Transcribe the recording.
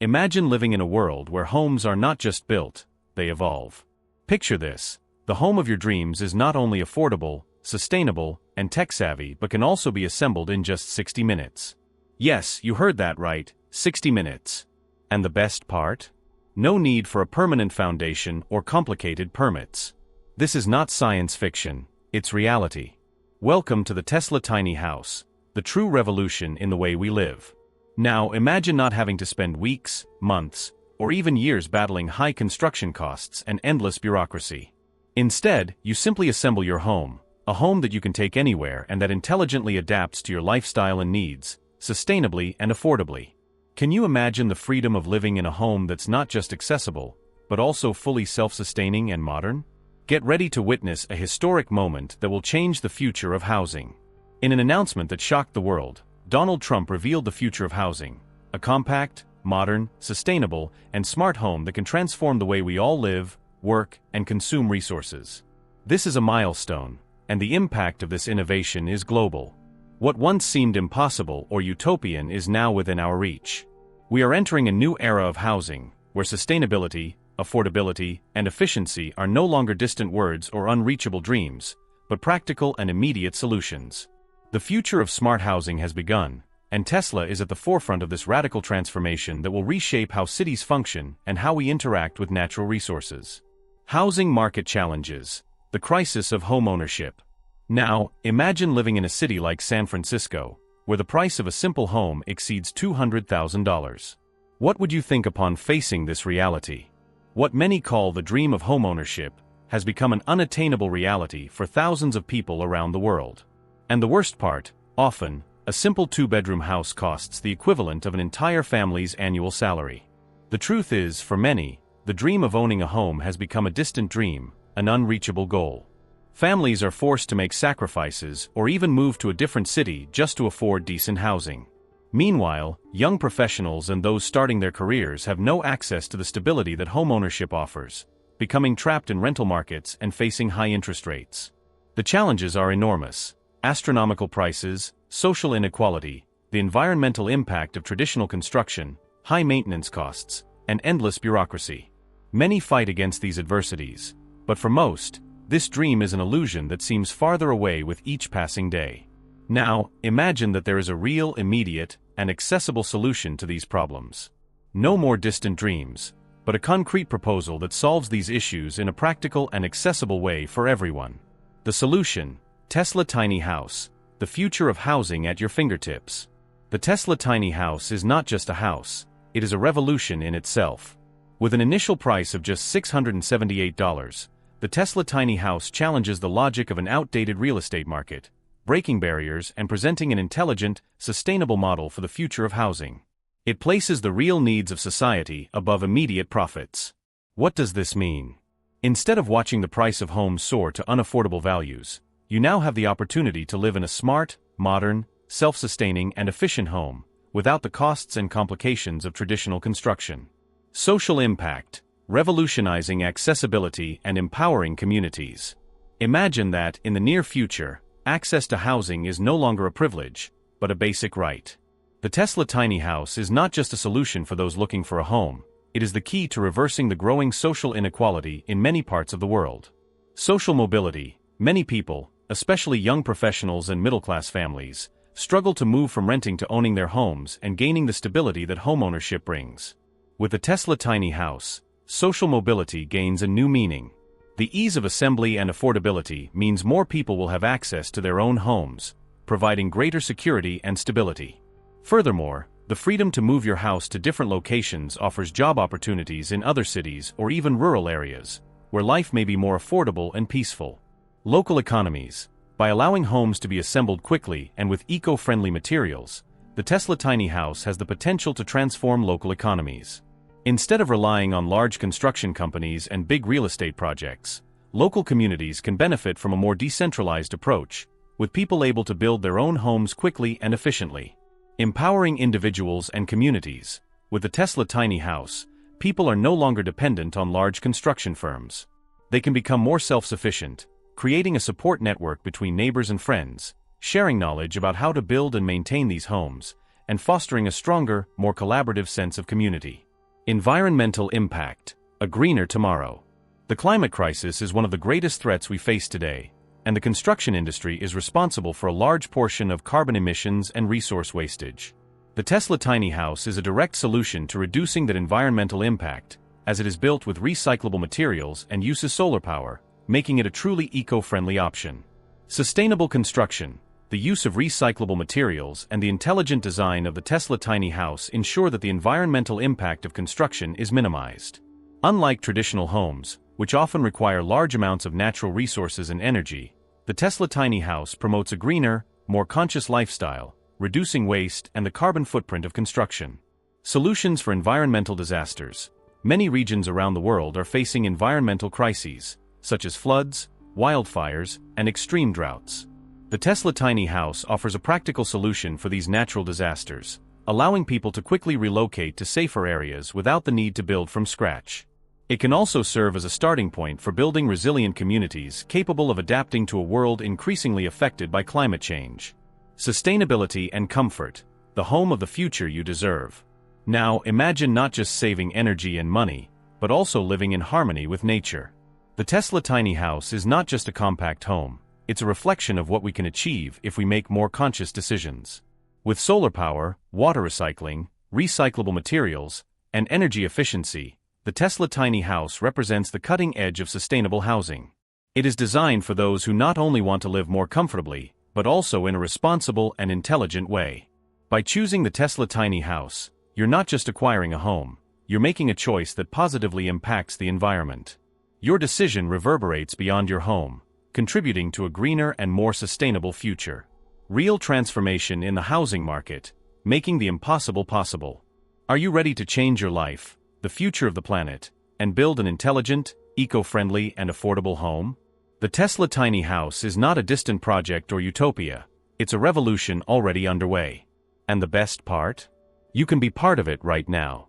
Imagine living in a world where homes are not just built, they evolve. Picture this: the home of your dreams is not only affordable, sustainable, and tech-savvy but can also be assembled in just 60 minutes. Yes, you heard that right, 60 minutes. And the best part? No need for a permanent foundation or complicated permits. This is not science fiction, it's reality. Welcome to the Tesla Tiny House, the true revolution in the way we live. Now imagine not having to spend weeks, months, or even years battling high construction costs and endless bureaucracy. Instead, you simply assemble your home, a home that you can take anywhere and that intelligently adapts to your lifestyle and needs, sustainably and affordably. Can you imagine the freedom of living in a home that's not just accessible, but also fully self-sustaining and modern? Get ready to witness a historic moment that will change the future of housing. In an announcement that shocked the world, Donald Trump revealed the future of housing: a compact, modern, sustainable, and smart home that can transform the way we all live, work, and consume resources. This is a milestone, and the impact of this innovation is global. What once seemed impossible or utopian is now within our reach. We are entering a new era of housing, where sustainability, affordability, and efficiency are no longer distant words or unreachable dreams, but practical and immediate solutions. The future of smart housing has begun, and Tesla is at the forefront of this radical transformation that will reshape how cities function and how we interact with natural resources. Housing market challenges: the crisis of homeownership. Now, imagine living in a city like San Francisco, where the price of a simple home exceeds $200,000. What would you think upon facing this reality? What many call the dream of homeownership has become an unattainable reality for thousands of people around the world. And the worst part, often, a simple two-bedroom house costs the equivalent of an entire family's annual salary. The truth is, for many, the dream of owning a home has become a distant dream, an unreachable goal. Families are forced to make sacrifices or even move to a different city just to afford decent housing. Meanwhile, young professionals and those starting their careers have no access to the stability that homeownership offers, becoming trapped in rental markets and facing high interest rates. The challenges are enormous: astronomical prices, social inequality, the environmental impact of traditional construction, high maintenance costs, and endless bureaucracy. Many fight against these adversities, but for most, this dream is an illusion that seems farther away with each passing day. Now, imagine that there is a real, immediate, and accessible solution to these problems. No more distant dreams, but a concrete proposal that solves these issues in a practical and accessible way for everyone. The solution: Tesla Tiny House, the future of housing at your fingertips. The Tesla Tiny House is not just a house, it is a revolution in itself. With an initial price of just $678, the Tesla Tiny House challenges the logic of an outdated real estate market, breaking barriers and presenting an intelligent, sustainable model for the future of housing. It places the real needs of society above immediate profits. What does this mean? Instead of watching the price of homes soar to unaffordable values, you now have the opportunity to live in a smart, modern, self-sustaining, and efficient home, without the costs and complications of traditional construction. Social impact: revolutionizing accessibility and empowering communities. Imagine that, in the near future, access to housing is no longer a privilege, but a basic right. The Tesla Tiny House is not just a solution for those looking for a home, it is the key to reversing the growing social inequality in many parts of the world. Social mobility: many people, especially young professionals and middle-class families, struggle to move from renting to owning their homes and gaining the stability that homeownership brings. With the Tesla Tiny House, social mobility gains a new meaning. The ease of assembly and affordability means more people will have access to their own homes, providing greater security and stability. Furthermore, the freedom to move your house to different locations offers job opportunities in other cities or even rural areas, where life may be more affordable and peaceful. Local economies: by allowing homes to be assembled quickly and with eco-friendly materials, the Tesla Tiny House has the potential to transform local economies. Instead of relying on large construction companies and big real estate projects, local communities can benefit from a more decentralized approach, with people able to build their own homes quickly and efficiently. Empowering individuals and communities: with the Tesla Tiny House, people are no longer dependent on large construction firms. They can become more self-sufficient, creating a support network between neighbors and friends, sharing knowledge about how to build and maintain these homes, and fostering a stronger, more collaborative sense of community. Environmental impact. A greener tomorrow. The climate crisis is one of the greatest threats we face today, and the construction industry is responsible for a large portion of carbon emissions and resource wastage. The Tesla tiny house is a direct solution to reducing that environmental impact, as it is built with recyclable materials and uses solar power, making it a truly eco-friendly option. Sustainable construction. The use of recyclable materials and the intelligent design of the Tesla tiny house ensure that the environmental impact of construction is minimized. Unlike traditional homes, which often require large amounts of natural resources and energy, the Tesla tiny house promotes a greener, more conscious lifestyle, reducing waste and the carbon footprint of construction. Solutions for environmental disasters. Many regions around the world are facing environmental crises, such as floods, wildfires, and extreme droughts. The Tesla tiny house offers a practical solution for these natural disasters, allowing people to quickly relocate to safer areas without the need to build from scratch. It can also serve as a starting point for building resilient communities capable of adapting to a world increasingly affected by climate change. Sustainability and comfort. The home of the future you deserve. Now, imagine not just saving energy and money, but also living in harmony with nature. The Tesla tiny house is not just a compact home, it's a reflection of what we can achieve if we make more conscious decisions. With solar power, water recycling, recyclable materials, and energy efficiency, the Tesla tiny house represents the cutting edge of sustainable housing. It is designed for those who not only want to live more comfortably, but also in a responsible and intelligent way. By choosing the Tesla tiny house, you're not just acquiring a home, you're making a choice that positively impacts the environment. Your decision reverberates beyond your home, contributing to a greener and more sustainable future. Real transformation in the housing market, making the impossible possible. Are you ready to change your life, the future of the planet, and build an intelligent, eco-friendly, and affordable home? The Tesla tiny house is not a distant project or utopia, it's a revolution already underway. And the best part? You can be part of it right now.